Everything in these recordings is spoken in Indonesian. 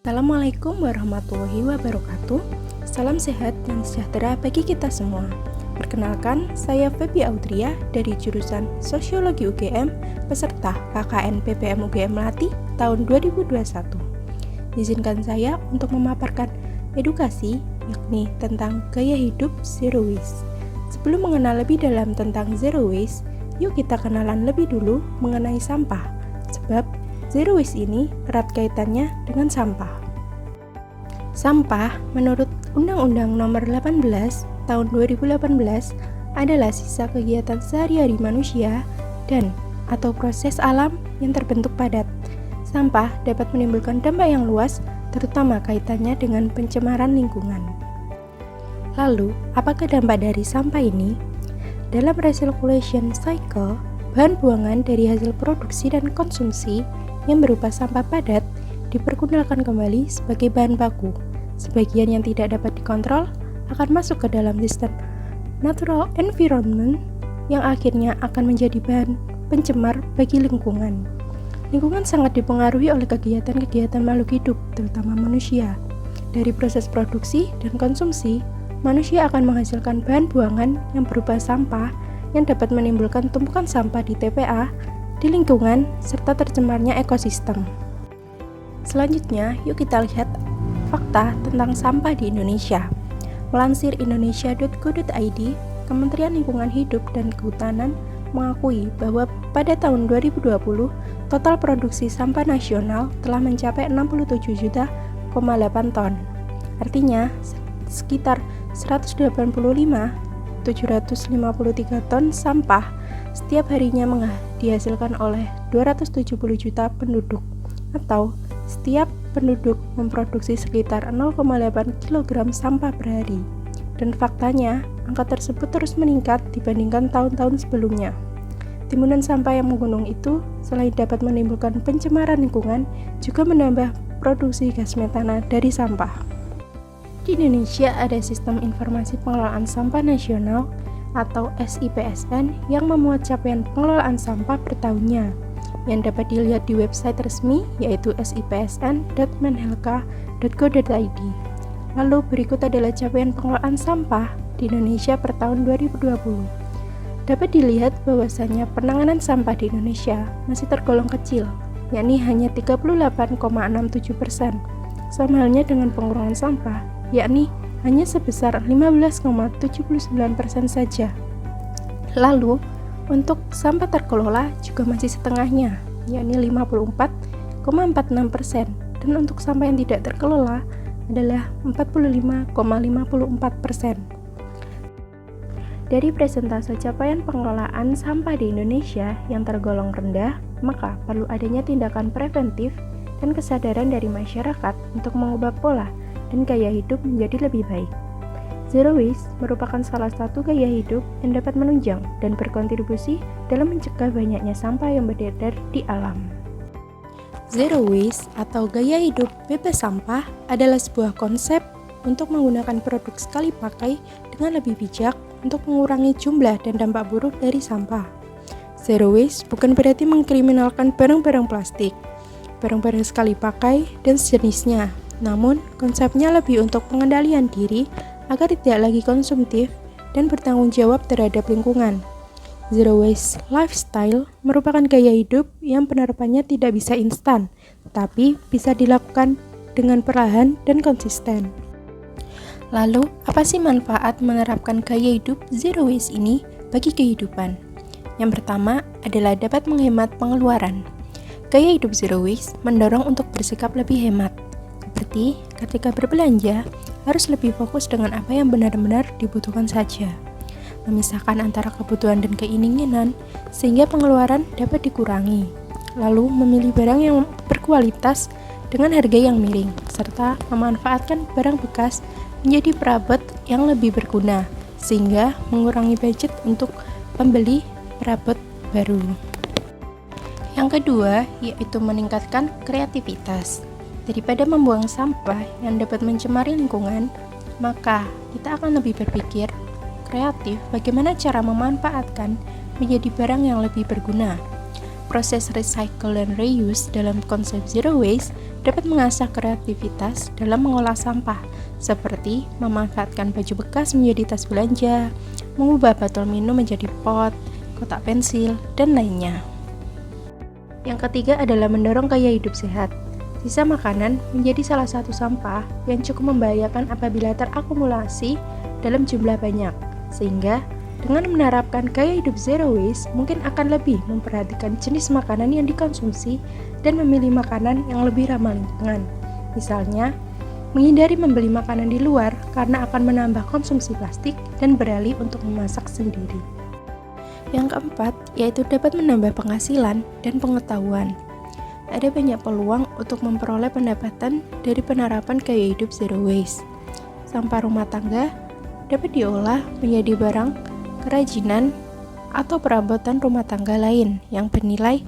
Assalamualaikum warahmatullahi wabarakatuh. Salam sehat dan sejahtera bagi kita semua. Perkenalkan, saya Febi Audria dari jurusan Sosiologi UGM, peserta KKN PPM UGM Melati tahun 2021. Izinkan saya untuk memaparkan edukasi, yakni tentang gaya hidup zero waste. Sebelum mengenal lebih dalam tentang zero waste, yuk kita kenalan lebih dulu mengenai sampah, sebab zero waste ini erat kaitannya dengan sampah. Sampah menurut Undang-Undang Nomor 18 Tahun 2018 adalah sisa kegiatan sehari-hari manusia dan atau proses alam yang terbentuk padat. Sampah dapat menimbulkan dampak yang luas, terutama kaitannya dengan pencemaran lingkungan. Lalu, apakah dampak dari sampah ini? Dalam recirculation cycle, bahan buangan dari hasil produksi dan konsumsi yang berupa sampah padat dipergunakan kembali sebagai bahan baku. Sebagian yang tidak dapat dikontrol akan masuk ke dalam sistem natural environment yang akhirnya akan menjadi bahan pencemar bagi lingkungan. Lingkungan sangat dipengaruhi oleh kegiatan-kegiatan makhluk hidup, terutama manusia. Dari proses produksi dan konsumsi, manusia akan menghasilkan bahan buangan yang berupa sampah yang dapat menimbulkan tumpukan sampah di TPA, di lingkungan, serta tercemarnya ekosistem. Selanjutnya, yuk kita lihat fakta tentang sampah di Indonesia. Melansir indonesia.go.id, Kementerian Lingkungan Hidup dan Kehutanan mengakui bahwa pada tahun 2020, total produksi sampah nasional telah mencapai 67,8 ton. Artinya, sekitar 185,753 ton sampah setiap harinya dihasilkan oleh 270 juta penduduk, atau setiap penduduk memproduksi sekitar 0,8 kg sampah per hari. Dan faktanya, angka tersebut terus meningkat dibandingkan tahun-tahun sebelumnya. Timbunan sampah yang menggunung itu selain dapat menimbulkan pencemaran lingkungan, juga menambah produksi gas metana dari sampah. Di Indonesia ada Sistem Informasi Pengelolaan Sampah Nasional atau SIPSN yang memuat capaian pengelolaan sampah per tahunnya yang dapat dilihat di website resmi yaitu sipsn.menhelka.go.id. Lalu berikut adalah capaian pengelolaan sampah di Indonesia per tahun 2020. Dapat dilihat bahwasannya penanganan sampah di Indonesia masih tergolong kecil, yakni hanya 38,67%. Sama halnya dengan pengurangan sampah, yakni hanya sebesar 15,79% saja. Lalu, untuk sampah terkelola juga masih setengahnya, yakni 54,46%, dan untuk sampah yang tidak terkelola adalah 45,54%. Dari presentase capaian pengelolaan sampah di Indonesia yang tergolong rendah, maka perlu adanya tindakan preventif dan kesadaran dari masyarakat untuk mengubah pola dan gaya hidup menjadi lebih baik. Zero waste merupakan salah satu gaya hidup yang dapat menunjang dan berkontribusi dalam mencegah banyaknya sampah yang beredar di alam. Zero waste atau gaya hidup bebas sampah adalah sebuah konsep untuk menggunakan produk sekali pakai dengan lebih bijak untuk mengurangi jumlah dan dampak buruk dari sampah. Zero waste bukan berarti mengkriminalkan barang-barang plastik, barang-barang sekali pakai, dan sejenisnya. Namun, konsepnya lebih untuk pengendalian diri agar tidak lagi konsumtif dan bertanggung jawab terhadap lingkungan. Zero waste lifestyle merupakan gaya hidup yang penerapannya tidak bisa instan, tetapi bisa dilakukan dengan perlahan dan konsisten. Lalu, apa sih manfaat menerapkan gaya hidup zero waste ini bagi kehidupan? Yang pertama adalah dapat menghemat pengeluaran. Gaya hidup zero waste mendorong untuk bersikap lebih hemat. Seperti ketika berbelanja, harus lebih fokus dengan apa yang benar-benar dibutuhkan saja. Memisahkan antara kebutuhan dan keinginan, sehingga pengeluaran dapat dikurangi. Lalu memilih barang yang berkualitas dengan harga yang miring, serta memanfaatkan barang bekas menjadi perabot yang lebih berguna, sehingga mengurangi budget untuk membeli perabot baru. Yang kedua, yaitu meningkatkan kreativitas. Daripada membuang sampah yang dapat mencemari lingkungan, maka kita akan lebih berpikir kreatif bagaimana cara memanfaatkan menjadi barang yang lebih berguna. proses recycle dan reuse dalam konsep zero waste dapat mengasah kreativitas dalam mengolah sampah, seperti memanfaatkan baju bekas menjadi tas belanja, mengubah botol minum menjadi pot, kotak pensil, dan lainnya. Yang ketiga adalah mendorong gaya hidup sehat. Sisa makanan menjadi salah satu sampah yang cukup membahayakan apabila terakumulasi dalam jumlah banyak, sehingga dengan menerapkan gaya hidup zero waste, mungkin akan lebih memperhatikan jenis makanan yang dikonsumsi dan memilih makanan yang lebih ramah lingkungan. Misalnya, menghindari membeli makanan di luar karena akan menambah konsumsi plastik dan beralih untuk memasak sendiri. Yang keempat, yaitu dapat menambah penghasilan dan pengetahuan. Ada banyak peluang untuk memperoleh pendapatan dari penerapan gaya hidup zero waste. Sampah rumah tangga dapat diolah menjadi barang kerajinan atau perabotan rumah tangga lain yang bernilai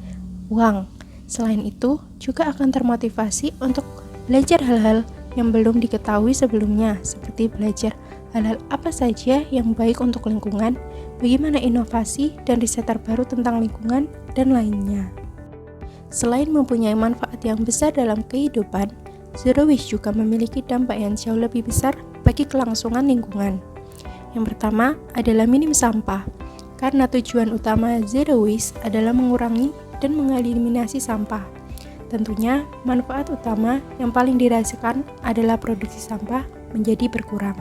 uang. Selain itu, juga akan termotivasi untuk belajar hal-hal yang belum diketahui sebelumnya, seperti belajar hal-hal apa saja yang baik untuk lingkungan, bagaimana inovasi dan riset terbaru tentang lingkungan, dan lainnya. Selain mempunyai manfaat yang besar dalam kehidupan, zero waste juga memiliki dampak yang jauh lebih besar bagi kelangsungan lingkungan. Yang pertama adalah minim sampah, karena tujuan utama zero waste adalah mengurangi dan mengeliminasi sampah. Tentunya, manfaat utama yang paling dirasakan adalah produksi sampah menjadi berkurang.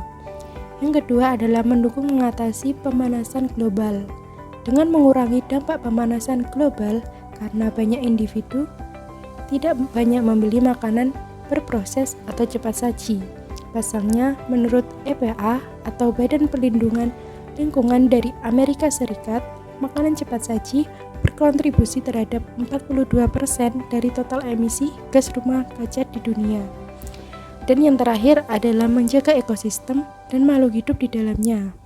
Yang kedua adalah mendukung mengatasi pemanasan global. Dengan mengurangi dampak pemanasan global, karena banyak individu tidak banyak membeli makanan berproses atau cepat saji. Pasalnya, menurut EPA atau Badan Perlindungan Lingkungan dari Amerika Serikat, makanan cepat saji berkontribusi terhadap 42% dari total emisi gas rumah kaca di dunia. Dan yang terakhir adalah menjaga ekosistem dan makhluk hidup di dalamnya.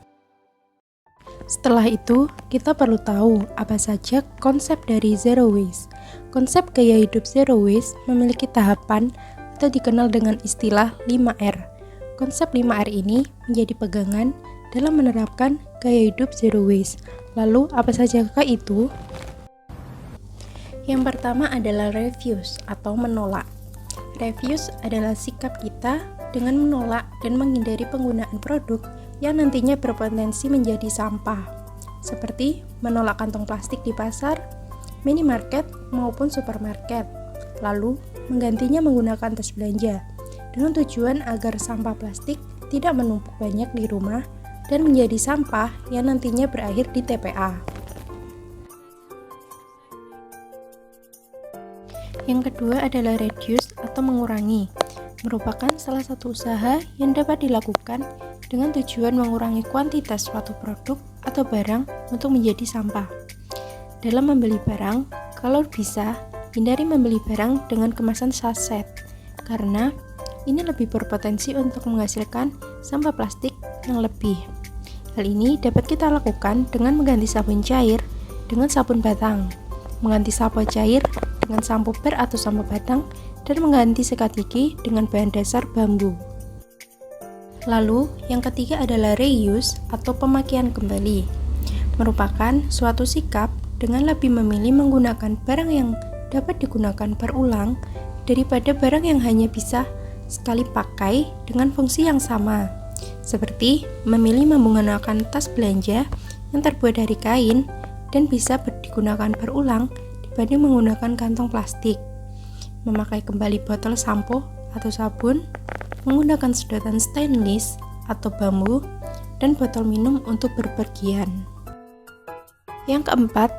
Setelah itu, kita perlu tahu apa saja konsep dari zero waste. Konsep gaya hidup zero waste memiliki tahapan atau dikenal dengan istilah 5R. Konsep 5R ini menjadi pegangan dalam menerapkan gaya hidup zero waste. Lalu, apa sajakah itu? Yang pertama adalah refuse atau menolak. Refuse adalah sikap kita dengan menolak dan menghindari penggunaan produk yang nantinya berpotensi menjadi sampah, seperti menolak kantong plastik di pasar, minimarket, maupun supermarket, lalu menggantinya menggunakan tas belanja, dengan tujuan agar sampah plastik tidak menumpuk banyak di rumah dan menjadi sampah yang nantinya berakhir di TPA. Yang kedua adalah reduce atau mengurangi, merupakan salah satu usaha yang dapat dilakukan dengan tujuan mengurangi kuantitas suatu produk atau barang untuk menjadi sampah. Dalam membeli barang, kalau bisa, hindari membeli barang dengan kemasan saset, karena ini lebih berpotensi untuk menghasilkan sampah plastik yang lebih. Hal ini dapat kita lakukan dengan mengganti sabun cair dengan sabun batang, mengganti sampo cair dengan sampo bar atau sampo batang, dan mengganti sikat gigi dengan bahan dasar bambu. Lalu, yang ketiga adalah reuse atau pemakaian kembali, merupakan suatu sikap dengan lebih memilih menggunakan barang yang dapat digunakan berulang daripada barang yang hanya bisa sekali pakai dengan fungsi yang sama, seperti memilih menggunakan tas belanja yang terbuat dari kain dan bisa digunakan berulang dibanding menggunakan kantong plastik, memakai kembali botol sampo atau sabun, menggunakan sedotan stainless atau bambu, dan botol minum untuk bepergian. Yang keempat,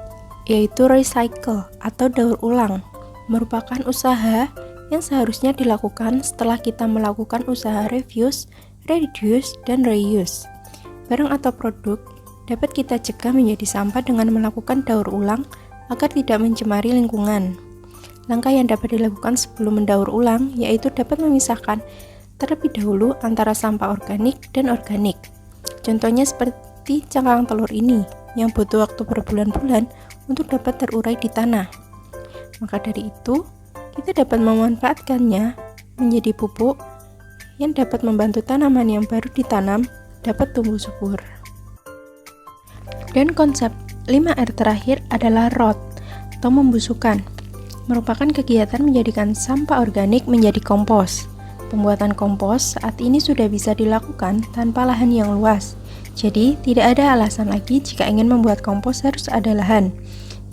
yaitu recycle atau daur ulang, merupakan usaha yang seharusnya dilakukan setelah kita melakukan usaha refuse, reduce, dan reuse. Barang atau produk dapat kita cegah menjadi sampah dengan melakukan daur ulang agar tidak mencemari lingkungan. Langkah yang dapat dilakukan sebelum mendaur ulang yaitu dapat memisahkan terlebih dahulu antara sampah organik dan organik. Contohnya seperti cangkang telur ini yang butuh waktu berbulan-bulan untuk dapat terurai di tanah. Maka dari itu, kita dapat memanfaatkannya menjadi pupuk yang dapat membantu tanaman yang baru ditanam dapat tumbuh subur. Dan konsep 5R terakhir adalah ROT atau membusukkan merupakan kegiatan menjadikan sampah organik menjadi kompos. Pembuatan kompos saat ini sudah bisa dilakukan tanpa lahan yang luas. Jadi, tidak ada alasan lagi jika ingin membuat kompos harus ada lahan,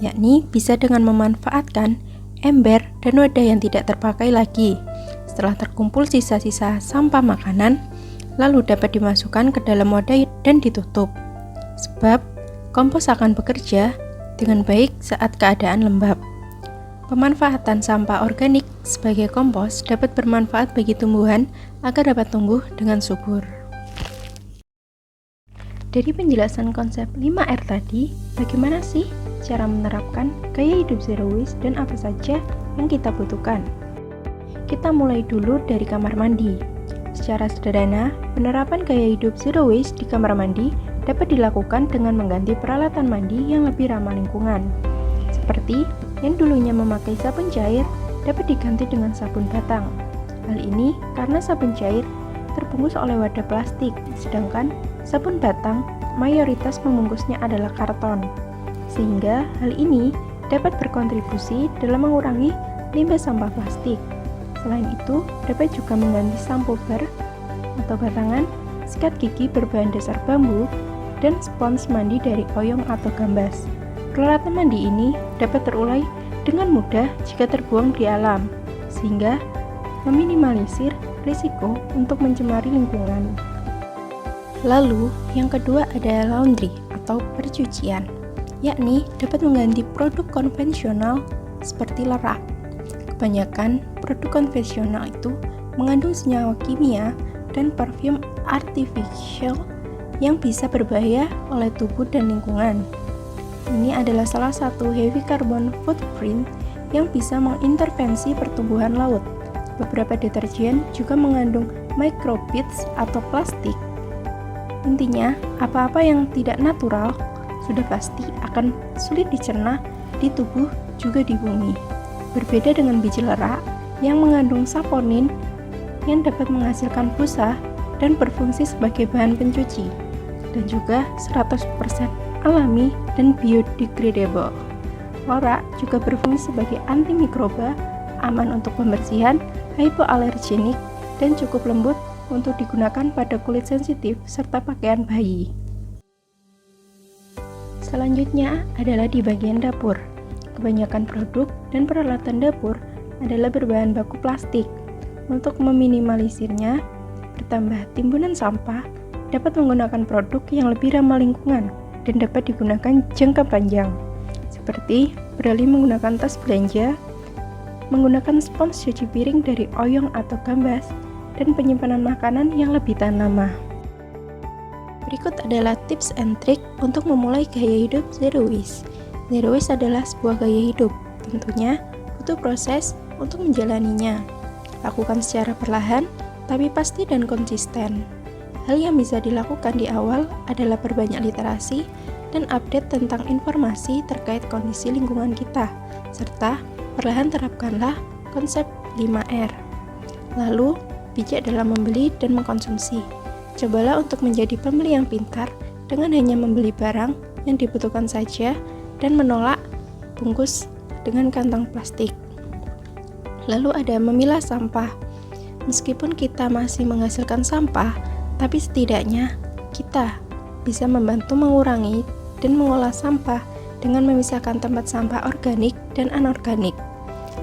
yakni bisa dengan memanfaatkan ember dan wadah yang tidak terpakai lagi. Setelah terkumpul sisa-sisa sampah makanan, lalu dapat dimasukkan ke dalam wadah dan ditutup. Sebab, kompos akan bekerja dengan baik saat keadaan lembab. Pemanfaatan sampah organik sebagai kompos dapat bermanfaat bagi tumbuhan agar dapat tumbuh dengan subur. Dari penjelasan konsep 5R tadi, bagaimana sih cara menerapkan gaya hidup zero waste dan apa saja yang kita butuhkan? Kita mulai dulu dari kamar mandi. Secara sederhana, penerapan gaya hidup zero waste di kamar mandi dapat dilakukan dengan mengganti peralatan mandi yang lebih ramah lingkungan. Seperti yang dulunya memakai sabun cair dapat diganti dengan sabun batang. Hal ini karena sabun cair terbungkus oleh wadah plastik, sedangkan sabun batang mayoritas membungkusnya adalah karton. Sehingga hal ini dapat berkontribusi dalam mengurangi limbah sampah plastik. Selain itu, dapat juga mengganti sampo bar atau batangan, sikat gigi berbahan dasar bambu, dan spons mandi dari oyong atau gambas. Peralatan mandi ini dapat terurai dengan mudah jika terbuang di alam, sehingga meminimalisir risiko untuk mencemari lingkungan. Lalu, yang kedua ada laundry atau percucian, yakni dapat mengganti produk konvensional seperti lerak. Kebanyakan produk konvensional itu mengandung senyawa kimia dan parfum artificial yang bisa berbahaya oleh tubuh dan lingkungan. Ini adalah salah satu heavy carbon footprint yang bisa mengintervensi pertumbuhan laut. Beberapa deterjen juga mengandung microbeads atau plastik. Intinya, apa-apa yang tidak natural sudah pasti akan sulit dicerna di tubuh juga di bumi. Berbeda dengan biji lerak yang mengandung saponin yang dapat menghasilkan busa dan berfungsi sebagai bahan pencuci, dan juga 100% alami dan biodegradable. Lerak juga berfungsi sebagai antimikroba, aman untuk pembersihan, hypoalergenik, dan cukup lembut untuk digunakan pada kulit sensitif serta pakaian bayi. Selanjutnya adalah di bagian dapur. Kebanyakan produk dan peralatan dapur adalah berbahan baku plastik. Untuk meminimalisirnya, bertambah timbunan sampah, dapat menggunakan produk yang lebih ramah lingkungan dan dapat digunakan jangka panjang, seperti beralih menggunakan tas belanja, menggunakan spons cuci piring dari oyong atau gambas, dan penyimpanan makanan yang lebih tahan lama. Berikut adalah tips and trick untuk memulai gaya hidup zero waste. Zero waste adalah sebuah gaya hidup, tentunya butuh proses untuk menjalaninya. Lakukan secara perlahan, tapi pasti dan konsisten. Hal yang bisa dilakukan di awal adalah perbanyak literasi dan update tentang informasi terkait kondisi lingkungan kita, serta perlahan terapkanlah konsep 5R. Lalu, bijak dalam membeli dan mengkonsumsi. Cobalah untuk menjadi pembeli yang pintar dengan hanya membeli barang yang dibutuhkan saja dan menolak bungkus dengan kantong plastik. Lalu ada memilah sampah. Meskipun kita masih menghasilkan sampah, tapi setidaknya kita bisa membantu mengurangi dan mengolah sampah dengan memisahkan tempat sampah organik dan anorganik.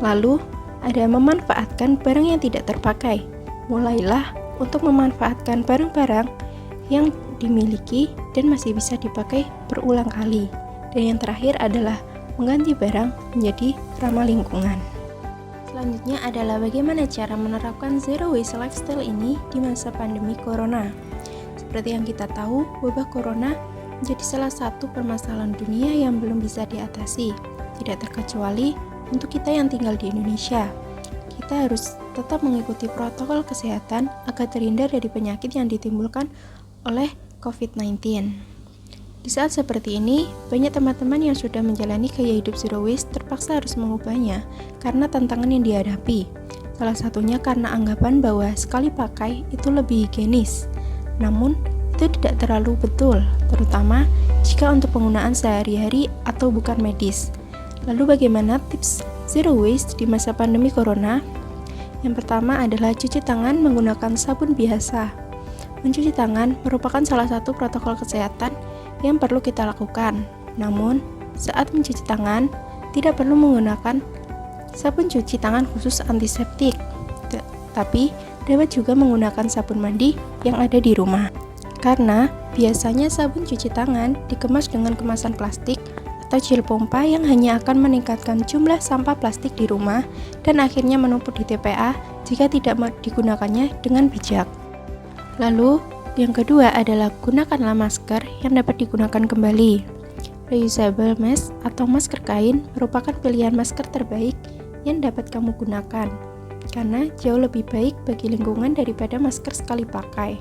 Lalu, ada memanfaatkan barang yang tidak terpakai. Mulailah untuk memanfaatkan barang-barang yang dimiliki dan masih bisa dipakai berulang kali. Dan yang terakhir adalah mengganti barang menjadi ramah lingkungan. Selanjutnya adalah bagaimana cara menerapkan zero waste lifestyle ini di masa pandemi corona. Seperti yang kita tahu, wabah corona menjadi salah satu permasalahan dunia yang belum bisa diatasi. Tidak terkecuali untuk kita yang tinggal di Indonesia. Kita harus tetap mengikuti protokol kesehatan agar terhindar dari penyakit yang ditimbulkan oleh COVID-19. Di saat seperti ini, banyak teman-teman yang sudah menjalani gaya hidup zero waste terpaksa harus mengubahnya karena tantangan yang dihadapi. Salah satunya karena anggapan bahwa sekali pakai itu lebih higienis. Namun, itu tidak terlalu betul, terutama jika untuk penggunaan sehari-hari atau bukan medis. Lalu bagaimana tips zero waste di masa pandemi corona? Yang pertama adalah cuci tangan menggunakan sabun biasa. Mencuci tangan merupakan salah satu protokol kesehatan yang perlu kita lakukan. Namun, saat mencuci tangan, tidak perlu menggunakan sabun cuci tangan khusus antiseptik, tapi dapat juga menggunakan sabun mandi yang ada di rumah. Karena biasanya sabun cuci tangan dikemas dengan kemasan plastik atau gel pompa yang hanya akan meningkatkan jumlah sampah plastik di rumah dan akhirnya menumpuk di TPA jika tidak digunakannya dengan bijak. Lalu, yang kedua adalah gunakanlah masker yang dapat digunakan kembali. Reusable mask atau masker kain merupakan pilihan masker terbaik yang dapat kamu gunakan, karena jauh lebih baik bagi lingkungan daripada masker sekali pakai.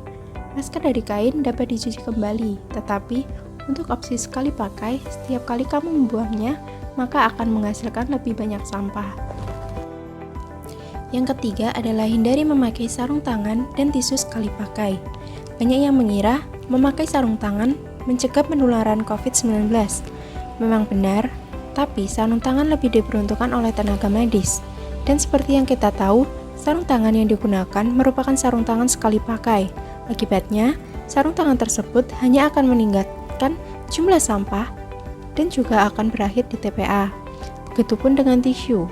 Masker dari kain dapat dicuci kembali, tetapi untuk opsi sekali pakai, setiap kali kamu membuangnya, maka akan menghasilkan lebih banyak sampah. Yang ketiga adalah hindari memakai sarung tangan dan tisu sekali pakai. Banyak yang mengira memakai sarung tangan mencegah penularan COVID-19. Memang benar, tapi sarung tangan lebih diperuntukkan oleh tenaga medis. Dan seperti yang kita tahu, sarung tangan yang digunakan merupakan sarung tangan sekali pakai. Akibatnya, sarung tangan tersebut hanya akan meningkatkan jumlah sampah dan juga akan berakhir di TPA. Begitupun dengan tisu,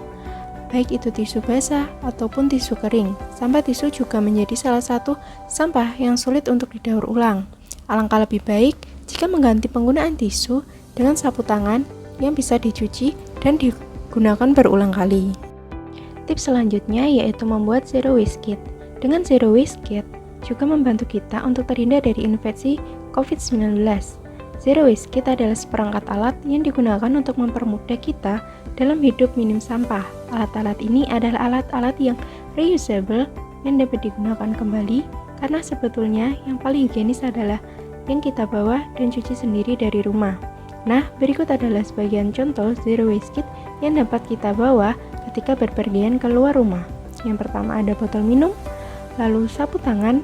baik itu tisu basah ataupun tisu kering. Sampah tisu juga menjadi salah satu sampah yang sulit untuk didaur ulang. Alangkah lebih baik jika mengganti penggunaan tisu dengan sapu tangan yang bisa dicuci dan digunakan berulang kali. Tips selanjutnya yaitu membuat zero waste kit. Dengan zero waste kit juga membantu kita untuk terhindar dari infeksi COVID-19. Zero waste kit adalah seperangkat alat yang digunakan untuk mempermudah kita dalam hidup minim sampah. Alat-alat ini adalah alat-alat yang reusable yang dapat digunakan kembali, karena sebetulnya yang paling higienis adalah yang kita bawa dan cuci sendiri dari rumah. Nah, berikut adalah sebagian contoh zero waste kit yang dapat kita bawa ketika berpergian keluar rumah. Yang pertama ada botol minum, lalu sapu tangan,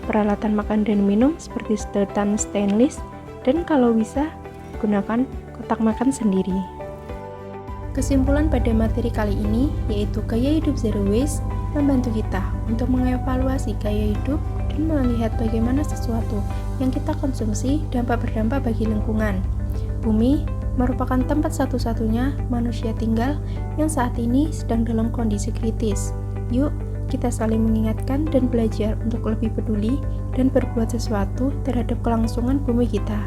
peralatan makan dan minum seperti sedotan stainless, dan kalau bisa gunakan kotak makan sendiri. Kesimpulan pada materi kali ini yaitu gaya hidup zero waste membantu kita untuk mengevaluasi gaya hidup dan melihat bagaimana sesuatu yang kita konsumsi berdampak bagi lingkungan. Bumi merupakan tempat satu-satunya manusia tinggal yang saat ini sedang dalam kondisi kritis. Yuk, kita saling mengingatkan dan belajar untuk lebih peduli dan berbuat sesuatu terhadap kelangsungan bumi kita.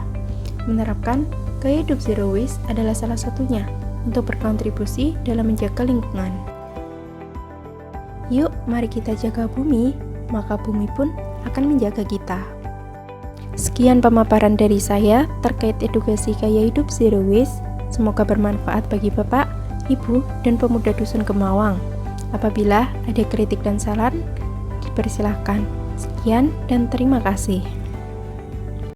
Menerapkan gaya hidup zero waste adalah salah satunya untuk berkontribusi dalam menjaga lingkungan. Yuk, mari kita jaga bumi, maka bumi pun akan menjaga kita. Sekian pemaparan dari saya terkait edukasi gaya hidup zero waste. Semoga bermanfaat bagi Bapak, Ibu, dan pemuda Dusun Kemawang. Apabila ada kritik dan saran, dipersilahkan. Sekian dan terima kasih.